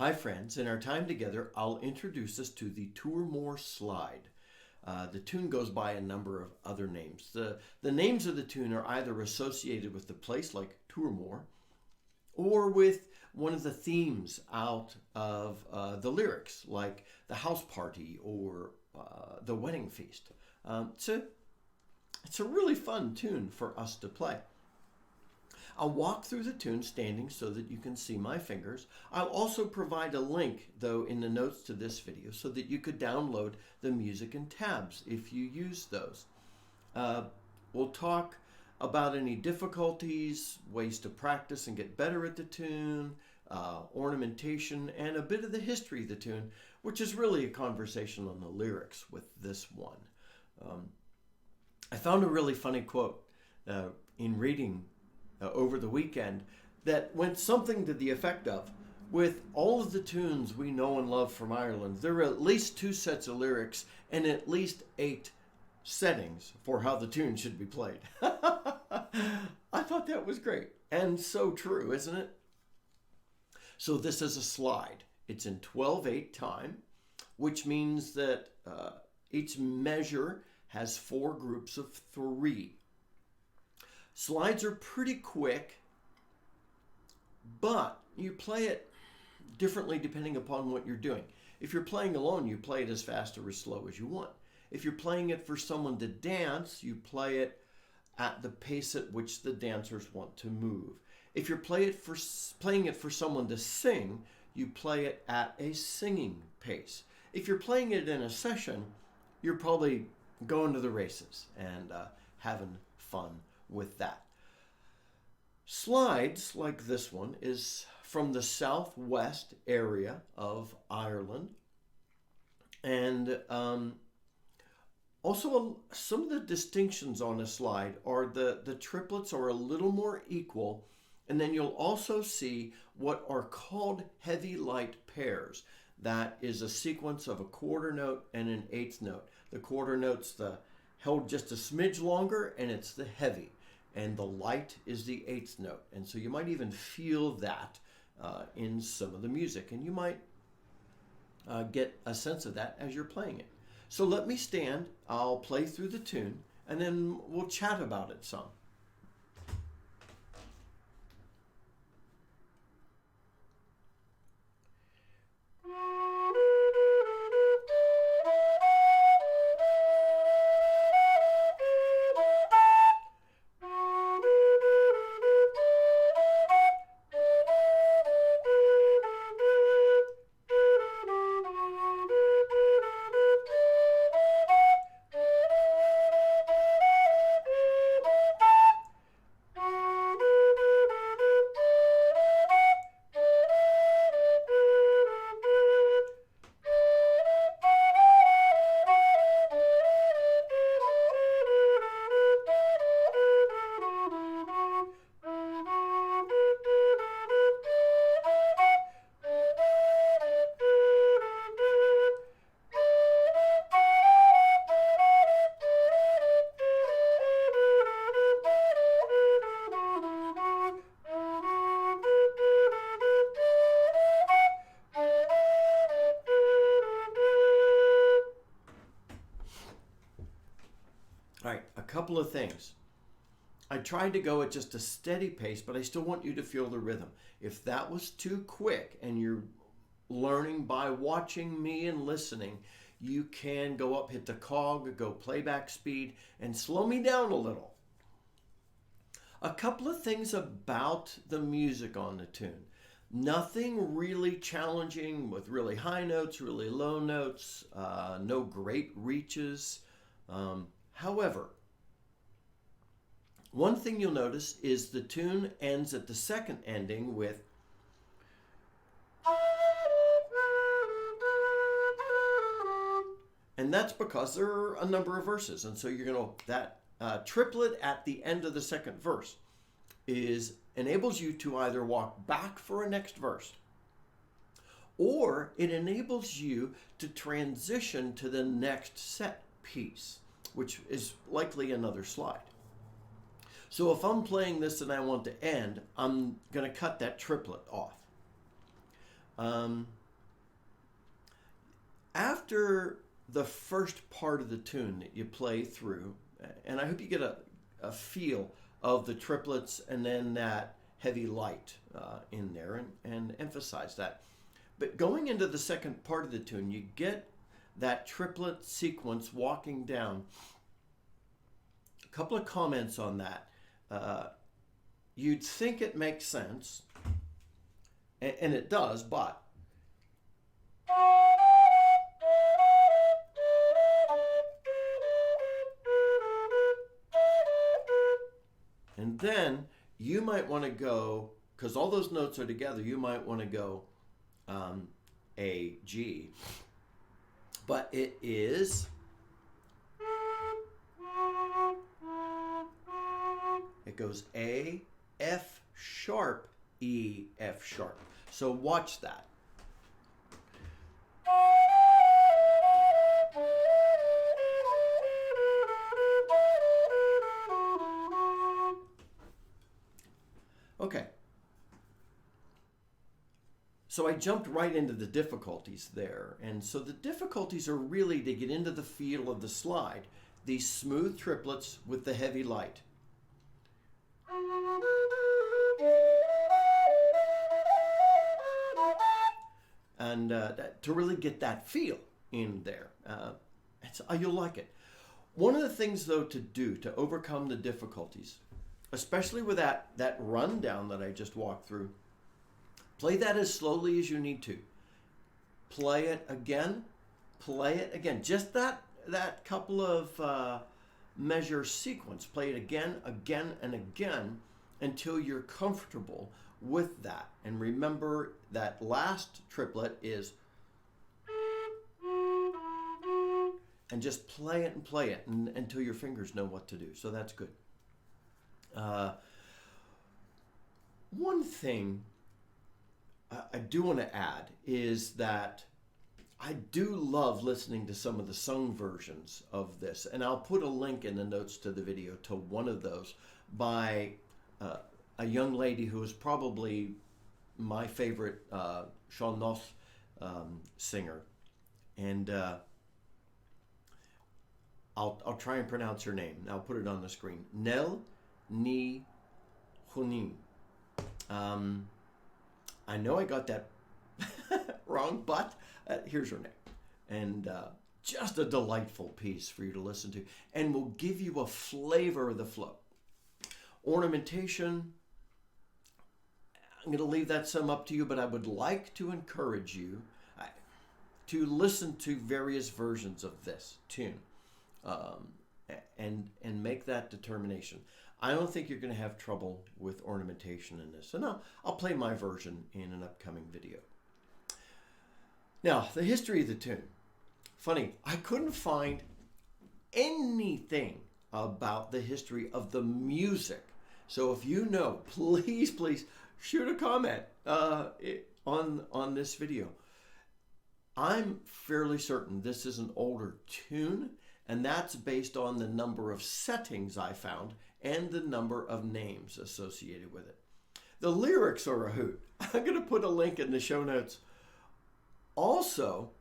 Hi friends, in our time together, I'll introduce us to the Toormore Slide. The tune goes by a number of other names. The names of the tune are either associated with the place, like Toormore, or with one of the themes out of the lyrics, like the house party or the wedding feast. It's a really fun tune for us to play. I'll walk through the tune standing so that you can see my fingers. I'll also provide a link, though, in the notes to this video so that you could download the music and tabs if you use those. We'll talk about any difficulties, ways to practice and get better at the tune, ornamentation, and a bit of the history of the tune, which is really a conversation on the lyrics with this one. I found a really funny quote in reading over the weekend that went something to the effect of, with all of the tunes we know and love from Ireland, there are at least 2 sets of lyrics and at least 8 settings for how the tune should be played. I thought that was great and so true, isn't it? So this is a slide. It's in 12/8 time, which means that each measure has 4 groups of 3. Slides are pretty quick, but you play it differently depending upon what you're doing. If you're playing alone, you play it as fast or as slow as you want. If you're playing it for someone to dance, you play it at the pace at which the dancers want to move. If you're playing it for someone to sing, you play it at a singing pace. If you're playing it in a session, you're probably going to the races and having fun with that. Slides like this one is from the southwest area of Ireland, and also some of the distinctions on a slide are the triplets are a little more equal, and then you'll also see what are called heavy light pairs. That is a sequence of a quarter note and an eighth note. The quarter note's held just a smidge longer, and it's the heavy. And the light is the eighth note. And so you might even feel that in some of the music. And you might get a sense of that as you're playing it. So let me stand, I'll play through the tune, and then we'll chat about it some. All right, a couple of things. I tried to go at just a steady pace, but I still want you to feel the rhythm. If that was too quick and you're learning by watching me and listening, you can go up, hit the cog, go playback speed, and slow me down a little. A couple of things about the music on the tune. Nothing really challenging with really high notes, really low notes, no great reaches. However, one thing you'll notice is the tune ends at the second ending with and that's because there are a number of verses, and so you're going to, that triplet at the end of the second verse enables you to either walk back for a next verse, or it enables you to transition to the next set piece, which is likely another slide. So if I'm playing this and I want to end, I'm going to cut that triplet off. Um, After the first part of the tune that you play through, and I hope you get a feel of the triplets and then that heavy light in there, and emphasize that. But going into the second part of the tune, you get that triplet sequence walking down. A couple of comments on that. You'd think it makes sense, and it does, but and then you might want to go, because all those notes are together, you might want to go A, G. But it is, it goes A, F sharp, E, F sharp. So watch that. Okay. So I jumped right into the difficulties there. And so the difficulties are really to get into the feel of the slide. These smooth triplets with the heavy light. And to really get that feel in there. You'll like it. One of the things, though, to do to overcome the difficulties, especially with that rundown that I just walked through, play that as slowly as you need to. Play it again. Play it again. Just that couple of measure sequence. Play it again, again, and again until you're comfortable with that. And remember that last triplet is, and just play it and play it until your fingers know what to do. So that's good. One thing I do want to add is that I do love listening to some of the sung versions of this, and I'll put a link in the notes to the video to one of those by a young lady who is probably my favorite chanson singer, and I'll try and pronounce her name. I'll put it on the screen. Nel Ni Hunin. I know I got that wrong, but here's her name. And just a delightful piece for you to listen to, and will give you a flavor of the flow. Ornamentation, I'm going to leave that some up to you, but I would like to encourage you to listen to various versions of this tune and make that determination. I don't think you're going to have trouble with ornamentation in this. And I'll play my version in an upcoming video. Now, the history of the tune. Funny, I couldn't find anything about the history of the music. So if you know, please shoot a comment on this video. I'm fairly certain this is an older tune, and that's based on the number of settings I found and the number of names associated with it. The lyrics are a hoot. I'm going to put a link in the show notes also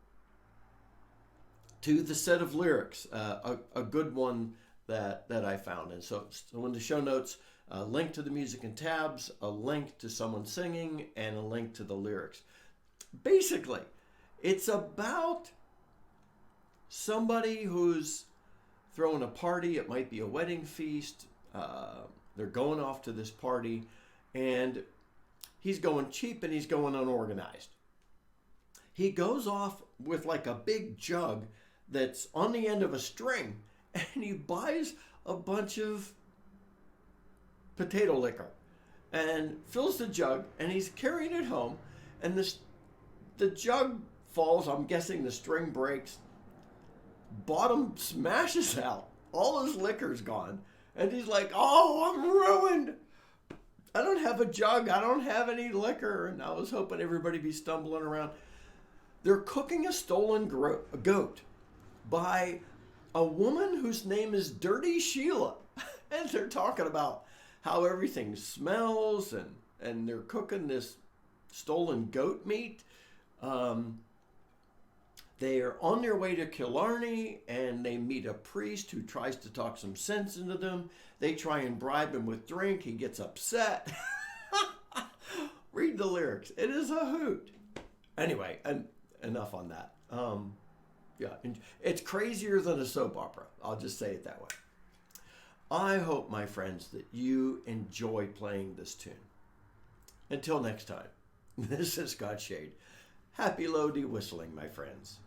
to the set of lyrics, a good one that I found. And so in the show notes, a link to the music and tabs, a link to someone singing, and a link to the lyrics. Basically, it's about somebody who's throwing a party. It might be a wedding feast. They're going off to this party, and he's going cheap and he's going unorganized. He goes off with like a big jug that's on the end of a string, and he buys a bunch of potato liquor and fills the jug, and he's carrying it home, and the jug falls. I'm guessing the string breaks. Bottom smashes out. All his liquor's gone. And he's like, oh, I'm ruined. I don't have a jug. I don't have any liquor. And I was hoping everybody'd be stumbling around. They're cooking a stolen goat by a woman whose name is Dirty Sheila. And they're talking about how everything smells, and they're cooking this stolen goat meat. They are on their way to Killarney and they meet a priest who tries to talk some sense into them. They try and bribe him with drink. He gets upset. Read the lyrics. It is a hoot. Anyway, enough on that. Yeah, it's crazier than a soap opera. I'll just say it that way. I hope, my friends, that you enjoy playing this tune. Until next time, this is Scott Shade. Happy Lodi whistling, my friends.